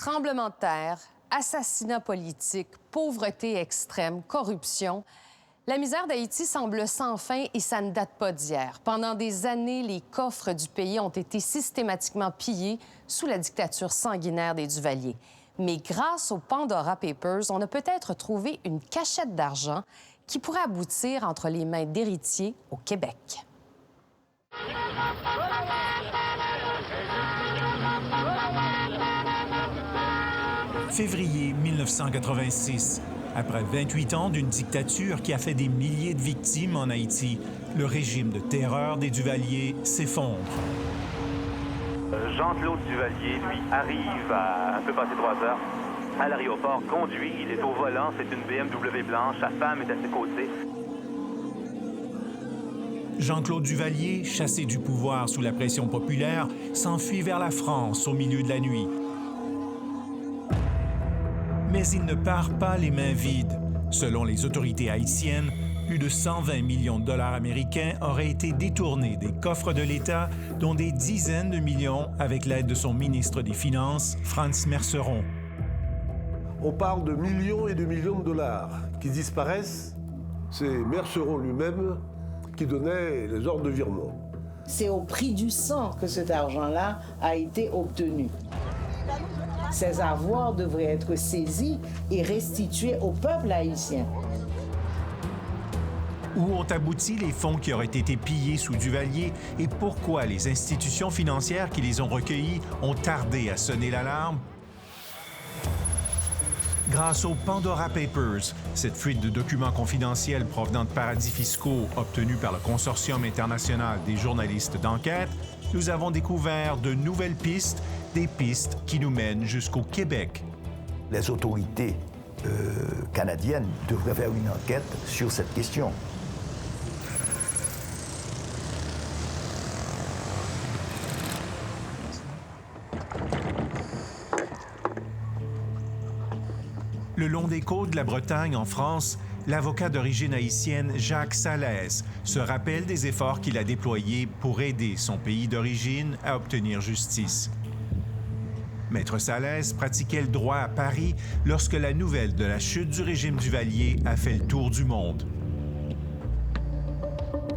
Tremblement de terre, assassinat politique, pauvreté extrême, corruption. La misère d'Haïti semble sans fin et ça ne date pas d'hier. Pendant des années, les coffres du pays ont été systématiquement pillés sous la dictature sanguinaire des Duvalier. Mais grâce aux Pandora Papers, on a peut-être trouvé une cachette d'argent qui pourrait aboutir entre les mains d'héritiers au Québec. Février 1986. Après 28 ans d'une dictature qui a fait des milliers de victimes en Haïti, le régime de terreur des Duvalier s'effondre. Jean-Claude Duvalier, lui, arrive à un peu passé 3 heures à l'aéroport, conduit, il est au volant, c'est une BMW blanche, sa femme est à ses côtés. Jean-Claude Duvalier, chassé du pouvoir sous la pression populaire, s'enfuit vers la France au milieu de la nuit. Mais il ne part pas les mains vides. Selon les autorités haïtiennes, plus de 120 millions de dollars américains auraient été détournés des coffres de l'État, dont des dizaines de millions avec l'aide de son ministre des Finances, Franz Merceron. On parle de millions et de millions de dollars qui disparaissent. C'est Merceron lui-même qui donnait les ordres de virement. C'est au prix du sang que cet argent-là a été obtenu. Ces avoirs devraient être saisis et restitués au peuple haïtien. Où ont abouti les fonds qui auraient été pillés sous Duvalier et pourquoi les institutions financières qui les ont recueillis ont tardé à sonner l'alarme? Grâce aux Pandora Papers, cette fuite de documents confidentiels provenant de paradis fiscaux obtenus par le Consortium international des journalistes d'enquête, nous avons découvert de nouvelles pistes, des pistes qui nous mènent jusqu'au Québec. Les autorités canadiennes devraient faire une enquête sur cette question. Le long des côtes de la Bretagne, en France, l'avocat d'origine haïtienne Jacques Salès se rappelle des efforts qu'il a déployés pour aider son pays d'origine à obtenir justice. Maître Salès pratiquait le droit à Paris lorsque la nouvelle de la chute du régime Duvalier a fait le tour du monde.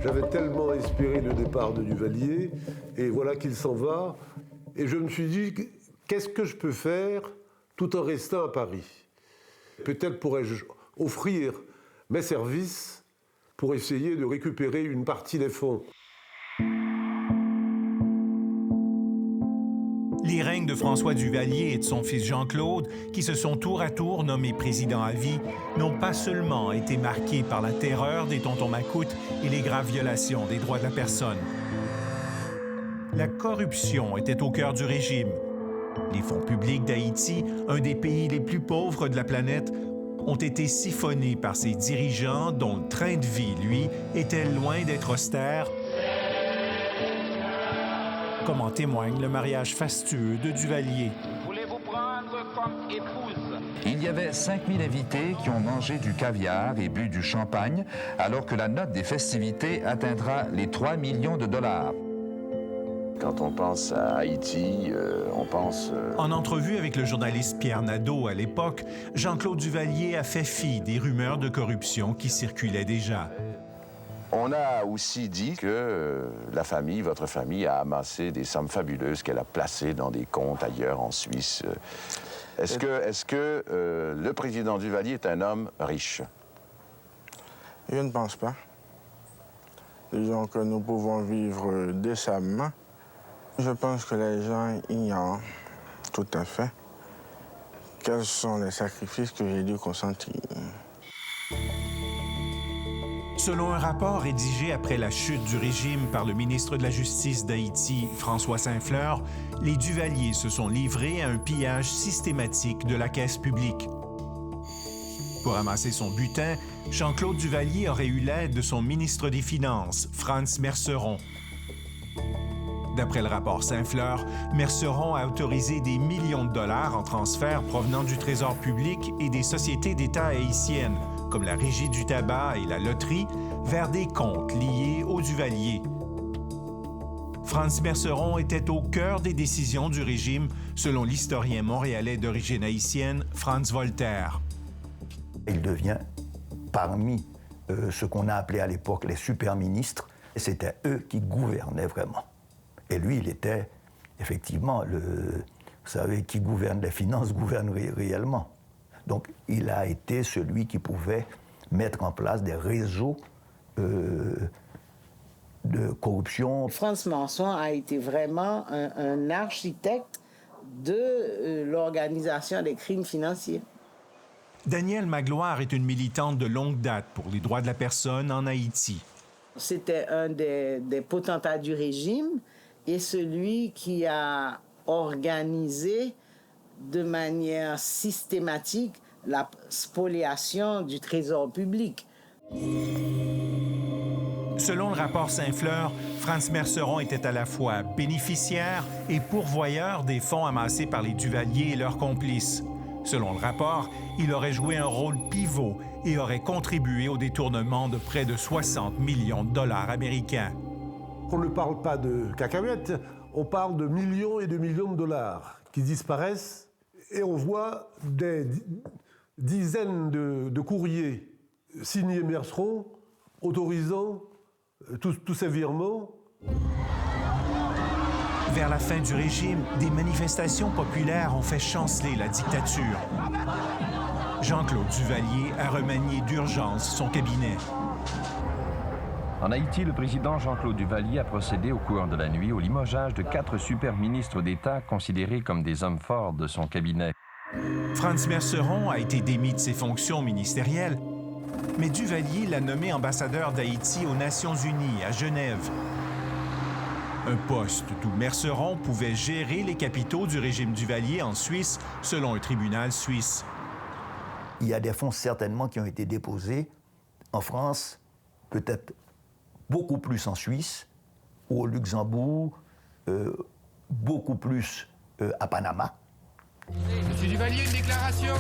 J'avais tellement espéré le départ de Duvalier, et voilà qu'il s'en va. Et je me suis dit, qu'est-ce que je peux faire tout en restant à Paris? Peut-être pourrais-je offrir mes services pour essayer de récupérer une partie des fonds. Les règnes de François Duvalier et de son fils Jean-Claude, qui se sont tour à tour nommés présidents à vie, n'ont pas seulement été marqués par la terreur des tontons macoutes et les graves violations des droits de la personne. La corruption était au cœur du régime. Les fonds publics d'Haïti, un des pays les plus pauvres de la planète, ont été siphonnés par ses dirigeants dont le train de vie, lui, était loin d'être austère, comme en témoigne le mariage fastueux de Duvalier. Voulez-vous prendre comme épouse? Il y avait 5000 invités qui ont mangé du caviar et bu du champagne, alors que la note des festivités atteindra les 3 millions de dollars. Quand on pense à Haïti, on pense... En entrevue avec le journaliste Pierre Nadeau à l'époque, Jean-Claude Duvalier a fait fi des rumeurs de corruption qui circulaient déjà. On a aussi dit que la famille, votre famille, a amassé des sommes fabuleuses qu'elle a placées dans des comptes ailleurs en Suisse. Est-ce que le président Duvalier est un homme riche? Je ne pense pas. Disons que nous pouvons vivre décemment. Je pense que les gens ignorent tout à fait quels sont les sacrifices que j'ai dû consentir. Selon un rapport rédigé après la chute du régime par le ministre de la Justice d'Haïti, François Saint-Fleur, les Duvalier se sont livrés à un pillage systématique de la caisse publique. Pour amasser son butin, Jean-Claude Duvalier aurait eu l'aide de son ministre des Finances, Franz Merceron. D'après le rapport Saint-Fleur, Merceron a autorisé des millions de dollars en transferts provenant du Trésor public et des sociétés d'État haïtiennes, comme la Régie du tabac et la loterie, vers des comptes liés aux Duvalier. Franz Merceron était au cœur des décisions du régime, selon l'historien montréalais d'origine haïtienne, Franz Voltaire. Il devient parmi ce qu'on a appelé à l'époque les super-ministres, et c'était eux qui gouvernaient vraiment. Et lui, il était effectivement, vous savez, qui gouverne les finances, gouverne réellement. Donc, il a été celui qui pouvait mettre en place des réseaux de corruption. Franz Merceron a été vraiment un architecte de l'organisation des crimes financiers. Danielle Magloire est une militante de longue date pour les droits de la personne en Haïti. C'était un des potentats du régime et celui qui a organisé de manière systématique la spoliation du trésor public. Selon le rapport Saint-Fleur, Franz Merceron était à la fois bénéficiaire et pourvoyeur des fonds amassés par les Duvalier et leurs complices. Selon le rapport, il aurait joué un rôle pivot et aurait contribué au détournement de près de 60 millions de dollars américains. On ne parle pas de cacahuètes, on parle de millions et de millions de dollars qui disparaissent et on voit des dizaines de courriers signés Merceron autorisant tous ces virements. Vers la fin du régime, des manifestations populaires ont fait chanceler la dictature. Jean-Claude Duvalier a remanié d'urgence son cabinet. En Haïti, le président Jean-Claude Duvalier a procédé au cours de la nuit au limogeage de 4 super-ministres d'État considérés comme des hommes forts de son cabinet. Franz Merceron a été démis de ses fonctions ministérielles, mais Duvalier l'a nommé ambassadeur d'Haïti aux Nations Unies à Genève. Un poste d'où Merceron pouvait gérer les capitaux du régime Duvalier en Suisse, selon un tribunal suisse. Il y a des fonds certainement qui ont été déposés en France, peut-être beaucoup plus en Suisse, ou au Luxembourg, beaucoup plus à Panama. Monsieur Duvalier, une déclaration.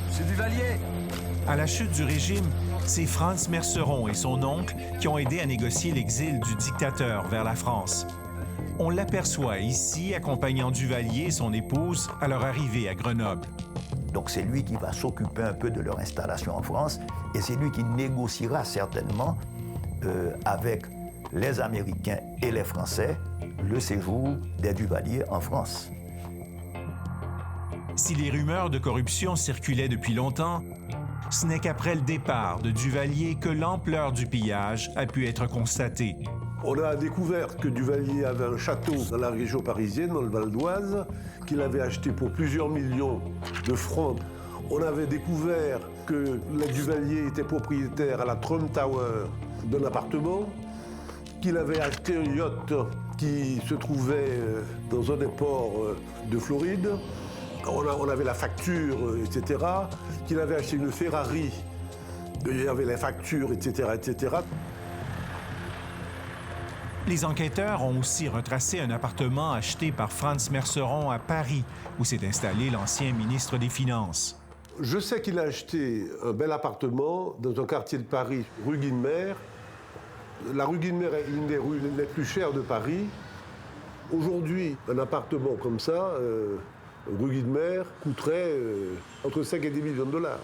Monsieur Duvalier! À la chute du régime, c'est Franz Merceron et son oncle qui ont aidé à négocier l'exil du dictateur vers la France. On l'aperçoit ici accompagnant Duvalier et son épouse à leur arrivée à Grenoble. Donc c'est lui qui va s'occuper un peu de leur installation en France et c'est lui qui négociera certainement avec les Américains et les Français le séjour des Duvalier en France. Si les rumeurs de corruption circulaient depuis longtemps, ce n'est qu'après le départ de Duvalier que l'ampleur du pillage a pu être constatée. On a découvert que Duvalier avait un château dans la région parisienne, dans le Val d'Oise, qu'il avait acheté pour plusieurs millions de francs. On avait découvert que les Duvalier étaient propriétaires à la Trump Tower d'un appartement, qu'il avait acheté un yacht qui se trouvait dans un des ports de Floride. On avait la facture, etc. Qu'il avait acheté une Ferrari. Il y avait les factures, etc., etc. Les enquêteurs ont aussi retracé un appartement acheté par Franz Merceron à Paris, où s'est installé l'ancien ministre des Finances. Je sais qu'il a acheté un bel appartement dans un quartier de Paris, rue Guinemer. La rue Guinemer est une des rues les plus chères de Paris. Aujourd'hui, un appartement comme ça, rue Guinemer, coûterait entre 5 et 10 millions de dollars.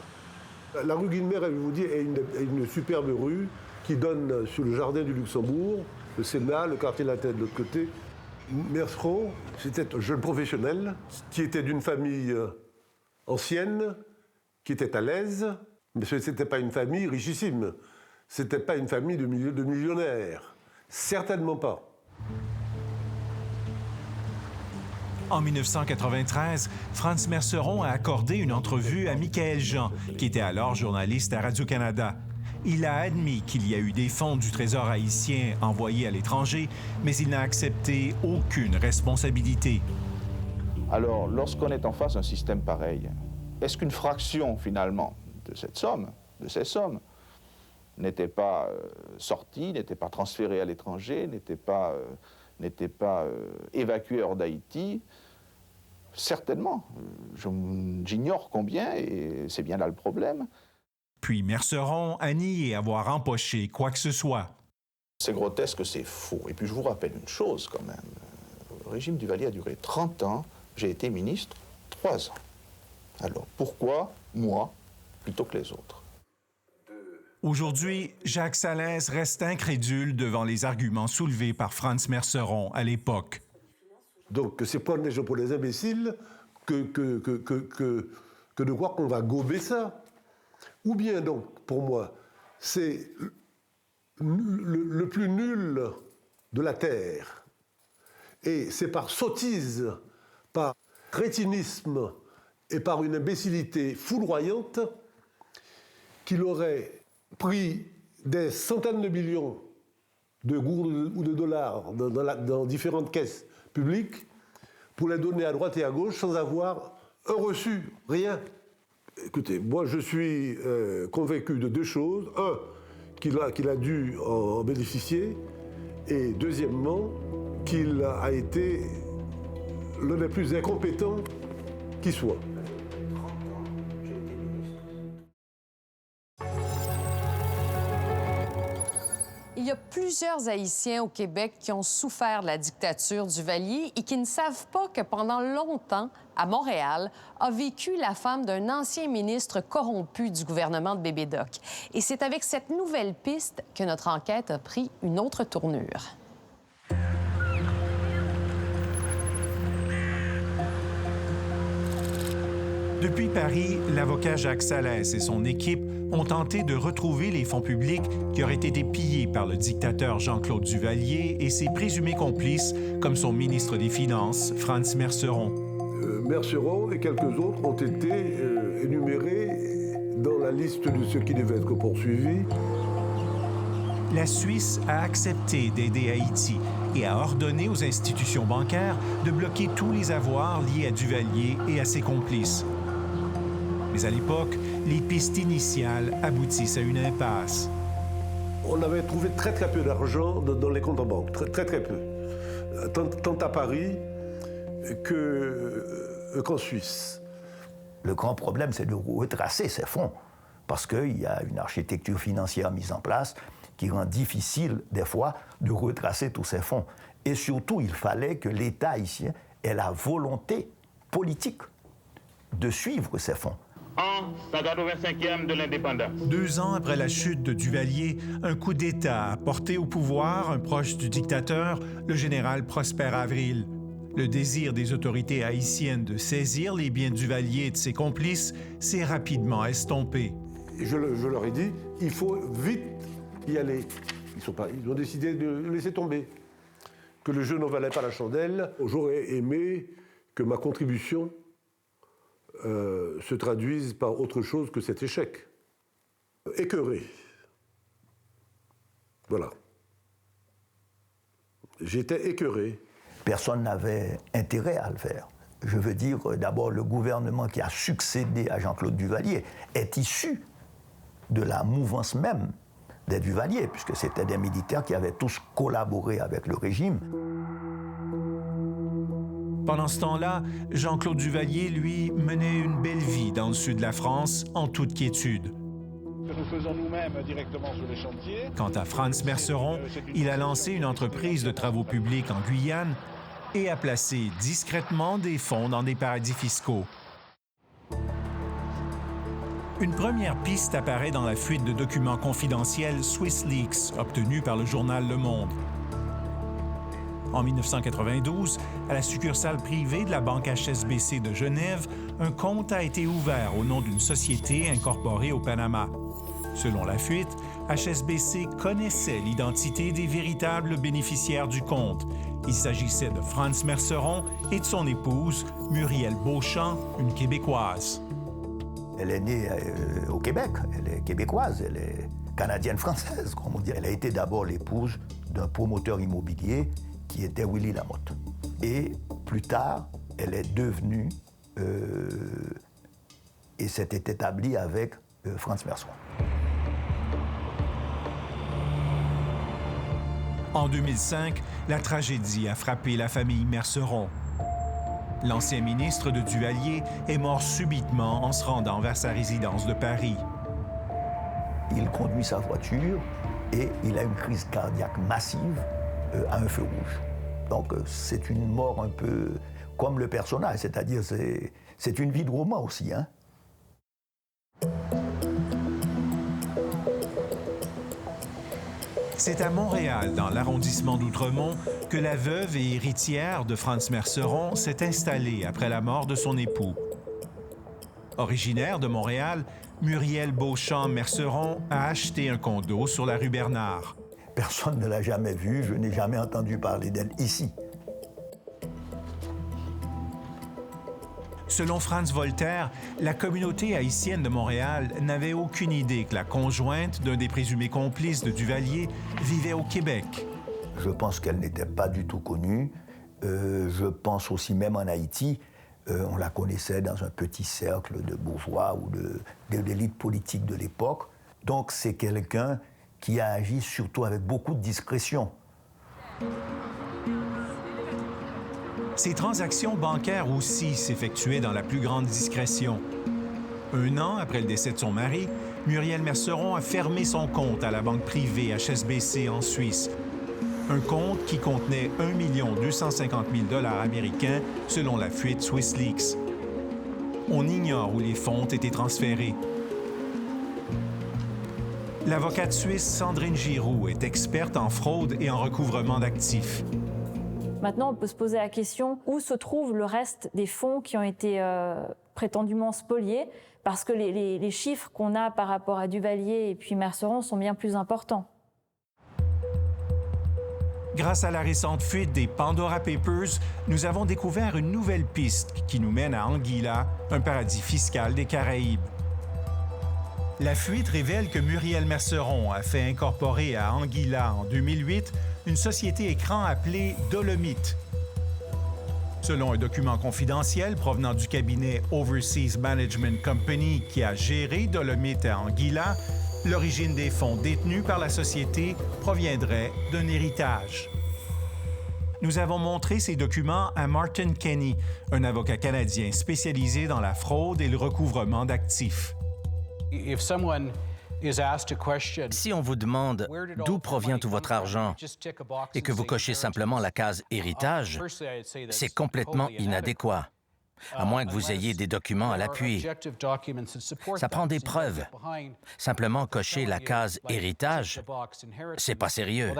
La rue Guinemer, je vous dis, est une superbe rue qui donne sur le jardin du Luxembourg, le Sénat, le quartier latin de l'autre côté. Merceron, c'était un jeune professionnel qui était d'une famille ancienne, qui était à l'aise, mais ce n'était pas une famille richissime. Ce n'était pas une famille de millionnaires. Certainement pas. En 1993, Franz Merceron a accordé une entrevue à Michaël Jean, qui était alors journaliste à Radio-Canada. Il a admis qu'il y a eu des fonds du Trésor haïtien envoyés à l'étranger, mais il n'a accepté aucune responsabilité. Alors, lorsqu'on est en face d'un système pareil, est-ce qu'une fraction, finalement, de cette somme, de ces sommes, n'était pas sortie, n'était pas transférée à l'étranger, n'était pas évacuée hors d'Haïti? Certainement. J'ignore combien, et c'est bien là le problème. Puis Merceron a nié avoir empoché quoi que ce soit. C'est grotesque, c'est faux. Et puis je vous rappelle une chose quand même. Le régime Duvalier a duré 30 ans. J'ai été ministre 3 ans. Alors pourquoi moi plutôt que les autres? Aujourd'hui, Jacques Salès reste incrédule devant les arguments soulevés par Franz Merceron à l'époque. Donc c'est pas un pour les imbéciles que de croire qu'on va gober ça. Ou bien donc, pour moi, c'est le plus nul de la Terre. Et c'est par sottise, par crétinisme et par une imbécilité foudroyante qu'il aurait pris des centaines de millions de gourdes ou de dollars dans différentes caisses publiques pour les donner à droite et à gauche sans avoir un reçu, rien. Écoutez, moi je suis convaincu de deux choses. Un, qu'il a dû en bénéficier, et deuxièmement, qu'il a été l'un des plus incompétents qui soit. Il y a plusieurs Haïtiens au Québec qui ont souffert de la dictature Duvalier et qui ne savent pas que pendant longtemps, à Montréal, a vécu la femme d'un ancien ministre corrompu du gouvernement de Bébé-Doc. Et c'est avec cette nouvelle piste que notre enquête a pris une autre tournure. Depuis Paris, l'avocat Jacques Salès et son équipe ont tenté de retrouver les fonds publics qui auraient été pillés par le dictateur Jean-Claude Duvalier et ses présumés complices, comme son ministre des Finances, Franz Merceron. Merceron et quelques autres ont été énumérés dans la liste de ceux qui devaient être poursuivis. La Suisse a accepté d'aider Haïti et a ordonné aux institutions bancaires de bloquer tous les avoirs liés à Duvalier et à ses complices. Mais à l'époque, les pistes initiales aboutissent à une impasse. On avait trouvé très peu d'argent dans les comptes en banque, très peu. Tant à Paris qu'en Suisse. Le grand problème, c'est de retracer ces fonds, parce qu'il y a une architecture financière mise en place qui rend difficile, des fois, de retracer tous ces fonds. Et surtout, il fallait que l'État haïtien ait la volonté politique de suivre ces fonds. En 185e de l'indépendance. 2 ans après la chute de Duvalier, un coup d'État a porté au pouvoir un proche du dictateur, le général Prosper Avril. Le désir des autorités haïtiennes de saisir les biens de Duvalier et de ses complices s'est rapidement estompé. Je leur ai dit, il faut vite y aller. Ils ont décidé de le laisser tomber. Que le jeu n'en valait pas la chandelle. J'aurais aimé que ma contribution se traduise par autre chose que cet échec. Écœuré. Voilà. J'étais écœuré. Personne n'avait intérêt à le faire. Je veux dire, d'abord, le gouvernement qui a succédé à Jean-Claude Duvalier est issu de la mouvance même des Duvalier, puisque c'était des militaires qui avaient tous collaboré avec le régime. Pendant ce temps-là, Jean-Claude Duvalier, lui, menait une belle vie dans le sud de la France, en toute quiétude. Que nous faisons nous-mêmes directement sur les chantiers. Quant à Franz Merceron, il a lancé une entreprise de travaux publics en Guyane et a placé discrètement des fonds dans des paradis fiscaux. Une première piste apparaît dans la fuite de documents confidentiels SwissLeaks, obtenus par le journal Le Monde. En 1992, à la succursale privée de la banque HSBC de Genève, un compte a été ouvert au nom d'une société incorporée au Panama. Selon la fuite, HSBC connaissait l'identité des véritables bénéficiaires du compte. Il s'agissait de Franz Merceron et de son épouse, Muriel Beauchamp, une Québécoise. Elle est née au Québec, elle est québécoise, elle est canadienne-française, comme on dit. Elle a été d'abord l'épouse d'un promoteur immobilier qui était Willy Lamotte. Et plus tard, elle est devenue et s'était établie avec Franz Merceron. En 2005, la tragédie a frappé la famille Merceron. L'ancien ministre de Duvalier est mort subitement en se rendant vers sa résidence de Paris. Il conduit sa voiture et il a une crise cardiaque massive à un feu rouge. Donc c'est une mort un peu comme le personnage, c'est-à-dire c'est une vie de roman aussi, hein. C'est à Montréal, dans l'arrondissement d'Outremont, que la veuve et héritière de Franz Merceron s'est installée après la mort de son époux. Originaire de Montréal, Muriel Beauchamp-Merceron a acheté un condo sur la rue Bernard. Personne ne l'a jamais vue, je n'ai jamais entendu parler d'elle ici. Selon Franz Voltaire, la communauté haïtienne de Montréal n'avait aucune idée que la conjointe d'un des présumés complices de Duvalier vivait au Québec. Je pense qu'elle n'était pas du tout connue. Je pense aussi même en Haïti, on la connaissait dans un petit cercle de bourgeois ou de l'élite politique de l'époque. Donc c'est quelqu'un qui a agi surtout avec beaucoup de discrétion. Ces transactions bancaires aussi s'effectuaient dans la plus grande discrétion. Un an après le décès de son mari, Muriel Merceron a fermé son compte à la banque privée HSBC en Suisse. Un compte qui contenait 1 250 000 $ américains selon la fuite SwissLeaks. On ignore où les fonds ont été transférés. L'avocate suisse Sandrine Giroux est experte en fraude et en recouvrement d'actifs. Maintenant, on peut se poser la question où se trouve le reste des fonds qui ont été prétendument spoliés, parce que les chiffres qu'on a par rapport à Duvalier et puis Merceron sont bien plus importants. Grâce à la récente fuite des Pandora Papers, nous avons découvert une nouvelle piste qui nous mène à Anguilla, un paradis fiscal des Caraïbes. La fuite révèle que Muriel Merceron a fait incorporer à Anguilla en 2008 une société écran appelée Dolomite. Selon un document confidentiel provenant du cabinet Overseas Management Company qui a géré Dolomite à Anguilla, l'origine des fonds détenus par la société proviendrait d'un héritage. Nous avons montré ces documents à Martin Kenny, un avocat canadien spécialisé dans la fraude et le recouvrement d'actifs. Si on vous demande d'où provient tout votre argent et que vous cochez simplement la case « héritage », c'est complètement inadéquat, à moins que vous ayez des documents à l'appui. Ça prend des preuves. Simplement cocher la case « héritage », c'est pas sérieux.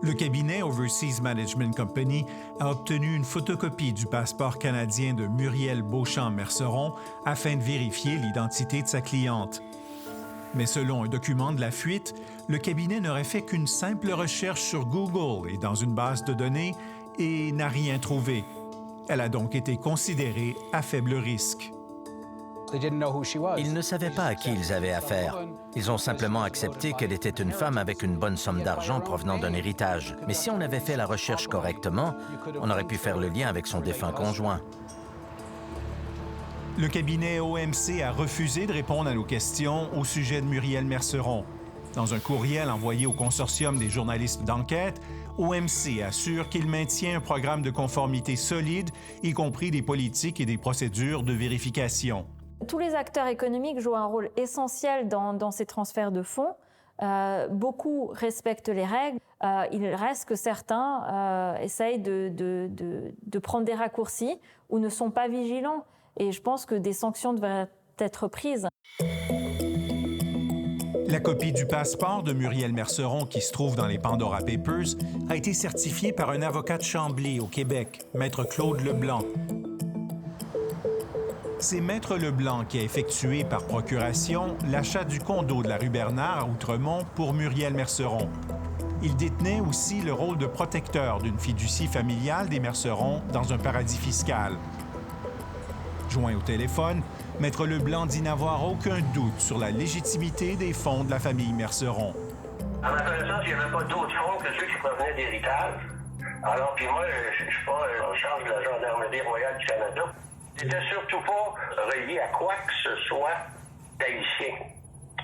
Le cabinet Overseas Management Company a obtenu une photocopie du passeport canadien de Muriel Beauchamp-Merceron afin de vérifier l'identité de sa cliente. Mais selon un document de la fuite, le cabinet n'aurait fait qu'une simple recherche sur Google et dans une base de données et n'a rien trouvé. Elle a donc été considérée à faible risque. Ils ne savaient pas à qui ils avaient affaire. Ils ont simplement accepté qu'elle était une femme avec une bonne somme d'argent provenant d'un héritage. Mais si on avait fait la recherche correctement, on aurait pu faire le lien avec son défunt conjoint. Le cabinet OMC a refusé de répondre à nos questions au sujet de Muriel Merceron. Dans un courriel envoyé au consortium des journalistes d'enquête, OMC assure qu'il maintient un programme de conformité solide, y compris des politiques et des procédures de vérification. Tous les acteurs économiques jouent un rôle essentiel dans ces transferts de fonds. Beaucoup respectent les règles. Il reste que certains essayent de prendre des raccourcis ou ne sont pas vigilants. Et je pense que des sanctions devraient être prises. La copie du passeport de Muriel Merceron qui se trouve dans les Pandora Papers a été certifiée par un avocat de Chambly au Québec, Maître Claude Leblanc. C'est Maître Leblanc qui a effectué par procuration l'achat du condo de la rue Bernard à Outremont pour Muriel Merceron. Il détenait aussi le rôle de protecteur d'une fiducie familiale des Merceron dans un paradis fiscal. Joint au téléphone, Maître Leblanc dit n'avoir aucun doute sur la légitimité des fonds de la famille Merceron. À ma connaissance, il n'y avait pas d'autres fonds que ceux qui provenaient d'héritage. Alors, puis moi, je ne suis pas en charge de la Gendarmerie royale du Canada. C'était surtout pas relié à quoi que ce soit d'haïtien.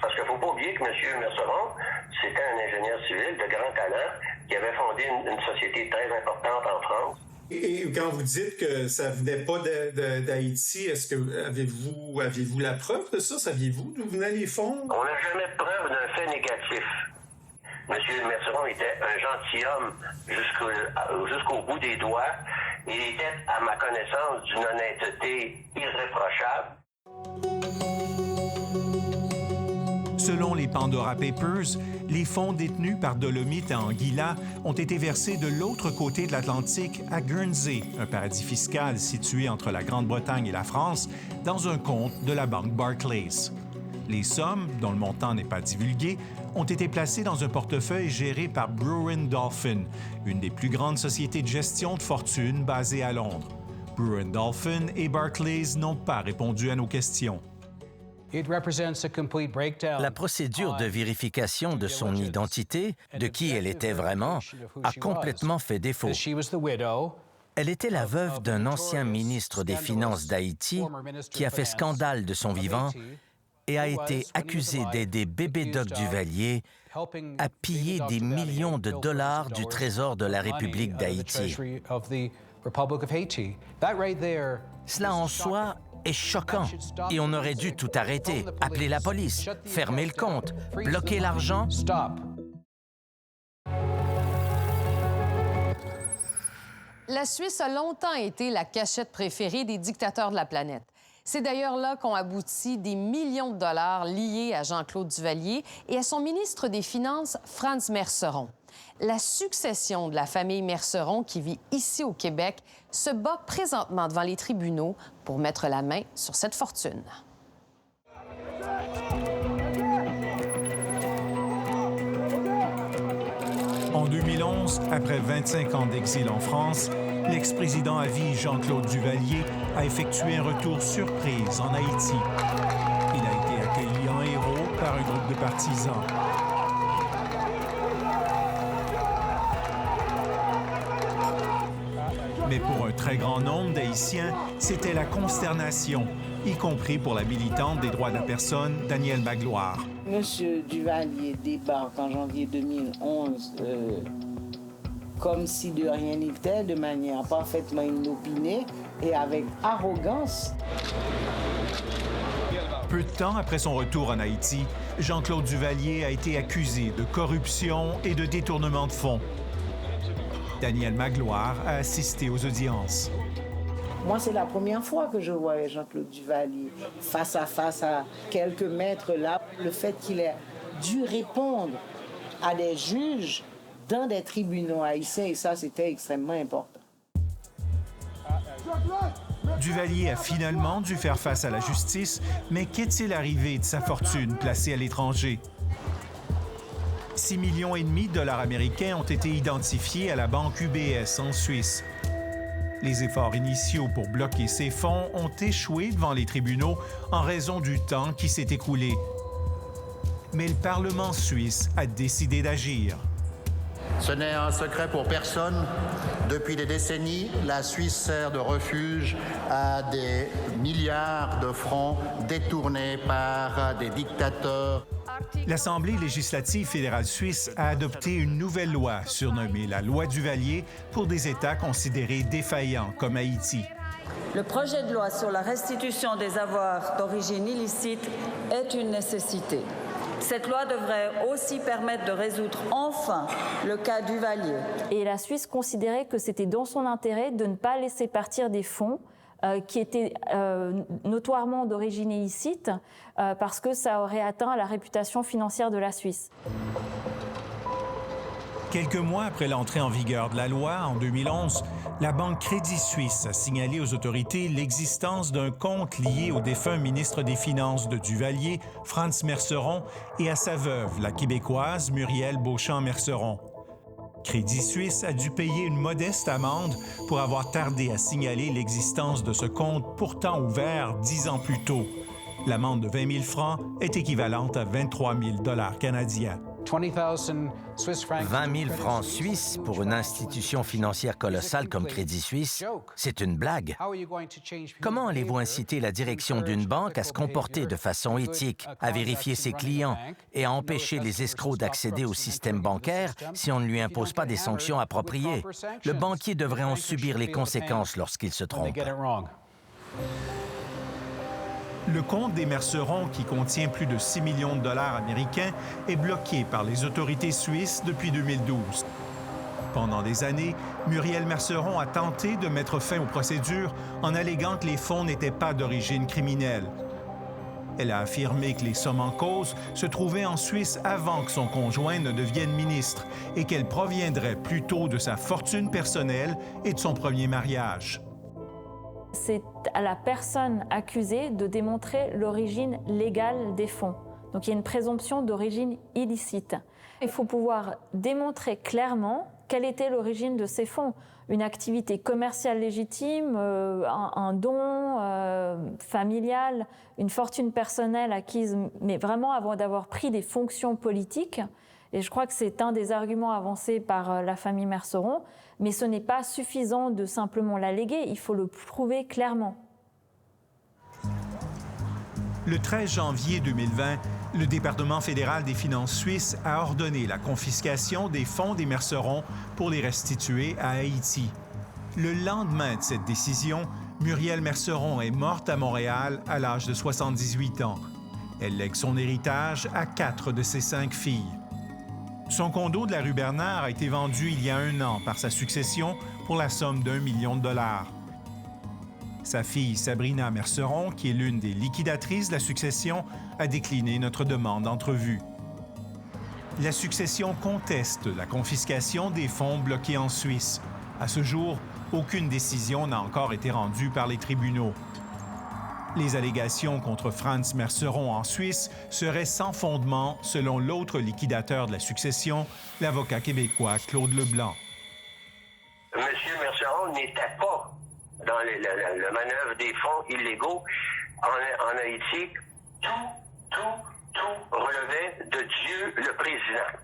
Parce qu'il ne faut pas oublier que M. Merceron, c'était un ingénieur civil de grand talent qui avait fondé une société très importante en France. Et quand vous dites que ça venait pas d'Haïti, est-ce que aviez-vous la preuve de ça? Saviez-vous d'où venaient les fonds? On n'a jamais de preuve d'un fait négatif. Monsieur Merceron était un gentilhomme jusqu'au bout des doigts. Il était, à ma connaissance, d'une honnêteté irréprochable. Selon les Pandora Papers, les fonds détenus par Dolomite à Anguilla ont été versés de l'autre côté de l'Atlantique, à Guernsey, un paradis fiscal situé entre la Grande-Bretagne et la France, dans un compte de la banque Barclays. Les sommes, dont le montant n'est pas divulgué, ont été placées dans un portefeuille géré par Brewin Dolphin, une des plus grandes sociétés de gestion de fortune basées à Londres. Brewin Dolphin et Barclays n'ont pas répondu à nos questions. La procédure de vérification de son identité, de qui elle était vraiment, a complètement fait défaut. Elle était la veuve d'un ancien ministre des Finances d'Haïti qui a fait scandale de son vivant et a été accusé d'aider Bébé Doc Duvalier à piller des millions de dollars du trésor de la République d'Haïti. Cela en soi est choquant et on aurait dû tout arrêter, appeler la police, fermer le compte, bloquer l'argent. La Suisse a longtemps été la cachette préférée des dictateurs de la planète. C'est d'ailleurs là qu'ont abouti des millions de dollars liés à Jean-Claude Duvalier et à son ministre des Finances, Franz Merceron. La succession de la famille Merceron, qui vit ici au Québec, se bat présentement devant les tribunaux pour mettre la main sur cette fortune. En 2011, après 25 ans d'exil en France, l'ex-président à vie Jean-Claude Duvalier a effectué un retour surprise en Haïti. Il a été accueilli en héros par un groupe de partisans. Mais pour un très grand nombre d'Haïtiens, c'était la consternation, y compris pour la militante des droits de la personne, Danielle Magloire. Monsieur Duvalier débarque en janvier 2011 comme si de rien n'était, de manière parfaitement inopinée et avec arrogance. Peu de temps après son retour en Haïti, Jean-Claude Duvalier a été accusé de corruption et de détournement de fonds. Danielle Magloire a assisté aux audiences. Moi, c'est la première fois que je voyais Jean-Claude Duvalier face à quelques mètres là. Le fait qu'il ait dû répondre à des juges dans des tribunaux haïtiens, et ça, c'était extrêmement important. Duvalier a finalement dû faire face à la justice, mais qu'est-il arrivé de sa fortune placée à l'étranger? 6,5 millions de dollars américains ont été identifiés à la banque UBS en Suisse. Les efforts initiaux pour bloquer ces fonds ont échoué devant les tribunaux en raison du temps qui s'est écoulé. Mais le Parlement suisse a décidé d'agir. Ce n'est un secret pour personne. Depuis des décennies, la Suisse sert de refuge à des milliards de francs détournés par des dictateurs. L'Assemblée législative fédérale suisse a adopté une nouvelle loi, surnommée la loi Duvalier, pour des États considérés défaillants comme Haïti. Le projet de loi sur la restitution des avoirs d'origine illicite est une nécessité. Cette loi devrait aussi permettre de résoudre enfin le cas Duvalier. Et la Suisse considérait que c'était dans son intérêt de ne pas laisser partir des fonds qui étaient notoirement d'origine illicite parce que ça aurait atteint la réputation financière de la Suisse. Quelques mois après l'entrée en vigueur de la loi, en 2011, la banque Crédit Suisse a signalé aux autorités l'existence d'un compte lié au défunt ministre des Finances de Duvalier, Franz Merceron, et à sa veuve, la Québécoise Muriel Beauchamp-Merceron. Crédit Suisse a dû payer une modeste amende pour avoir tardé à signaler l'existence de ce compte pourtant ouvert 10 ans plus tôt. L'amende de 20 000 francs est équivalente à 23 000 $ canadiens. 20 000 francs suisses pour une institution financière colossale comme Crédit Suisse, c'est une blague. Comment allez-vous inciter la direction d'une banque à se comporter de façon éthique, à vérifier ses clients et à empêcher les escrocs d'accéder au système bancaire si on ne lui impose pas des sanctions appropriées? Le banquier devrait en subir les conséquences lorsqu'il se trompe. Le compte des Merceron, qui contient plus de 6 millions de dollars américains, est bloqué par les autorités suisses depuis 2012. Pendant des années, Muriel Merceron a tenté de mettre fin aux procédures en alléguant que les fonds n'étaient pas d'origine criminelle. Elle a affirmé que les sommes en cause se trouvaient en Suisse avant que son conjoint ne devienne ministre et qu'elles proviendraient plutôt de sa fortune personnelle et de son premier mariage. C'est à la personne accusée de démontrer l'origine légale des fonds. Donc il y a une présomption d'origine illicite. Il faut pouvoir démontrer clairement quelle était l'origine de ces fonds. Une activité commerciale légitime, un don familial, une fortune personnelle acquise, mais vraiment avant d'avoir pris des fonctions politiques. Et je crois que c'est un des arguments avancés par la famille Merceron, mais ce n'est pas suffisant de simplement l'alléguer, il faut le prouver clairement. Le 13 janvier 2020, le département fédéral des finances suisses a ordonné la confiscation des fonds des Merceron pour les restituer à Haïti. Le lendemain de cette décision, Muriel Merceron est morte à Montréal à l'âge de 78 ans. Elle lègue son héritage à 4 de ses 5 filles. Son condo de la rue Bernard a été vendu il y a 1 an par sa succession pour la somme d'1 million de dollars. Sa fille Sabrina Merceron, qui est l'une des liquidatrices de la succession, a décliné notre demande d'entrevue. La succession conteste la confiscation des fonds bloqués en Suisse. À ce jour, aucune décision n'a encore été rendue par les tribunaux. Les allégations contre Franz Merceron en Suisse seraient sans fondement, selon l'autre liquidateur de la succession, l'avocat québécois Claude Leblanc. Monsieur Merceron n'était pas dans la manœuvre des fonds illégaux en Haïti. Tout relevait de Dieu, le président.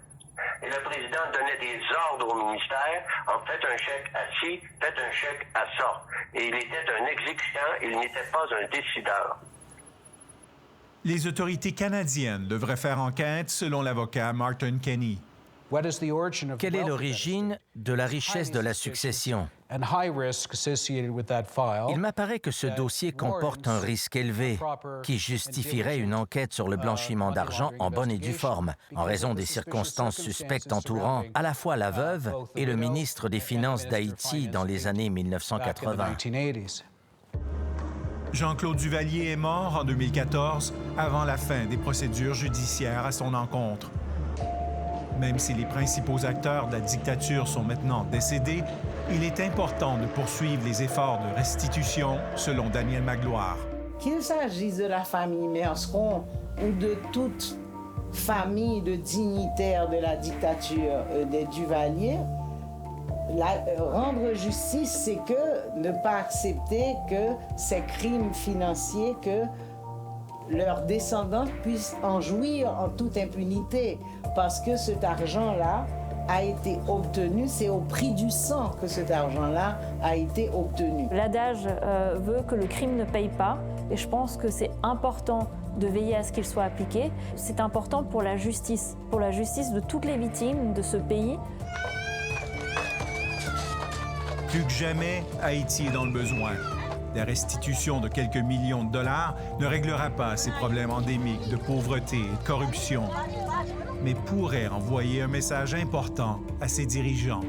Et le président donnait des ordres au ministère, en fait un chèque à ci, faites un chèque à ça. Et il était un exécutant, il n'était pas un décideur. Les autorités canadiennes devraient faire enquête, selon l'avocat Martin Kenny. Quelle est l'origine de la richesse de la succession? Il m'apparaît que ce dossier comporte un risque élevé qui justifierait une enquête sur le blanchiment d'argent en bonne et due forme, en raison des circonstances suspectes entourant à la fois la veuve et le ministre des Finances d'Haïti dans les années 1980. Jean-Claude Duvalier est mort en 2014, avant la fin des procédures judiciaires à son encontre. Même si les principaux acteurs de la dictature sont maintenant décédés, il est important de poursuivre les efforts de restitution, selon Daniel Magloire. Qu'il s'agisse de la famille Merceron ou de toute famille de dignitaires de la dictature des Duvalier, rendre justice, c'est que ne pas accepter que ces crimes financiers, que leurs descendants puissent en jouir en toute impunité, parce que cet argent-là a été obtenu, c'est au prix du sang que cet argent-là a été obtenu. L'adage veut que le crime ne paye pas, et je pense que c'est important de veiller à ce qu'il soit appliqué. C'est important pour la justice de toutes les victimes de ce pays. Plus que jamais, Haïti est dans le besoin. La restitution de quelques millions de dollars ne réglera pas ces problèmes endémiques de pauvreté et de corruption, mais pourrait envoyer un message important à ses dirigeants.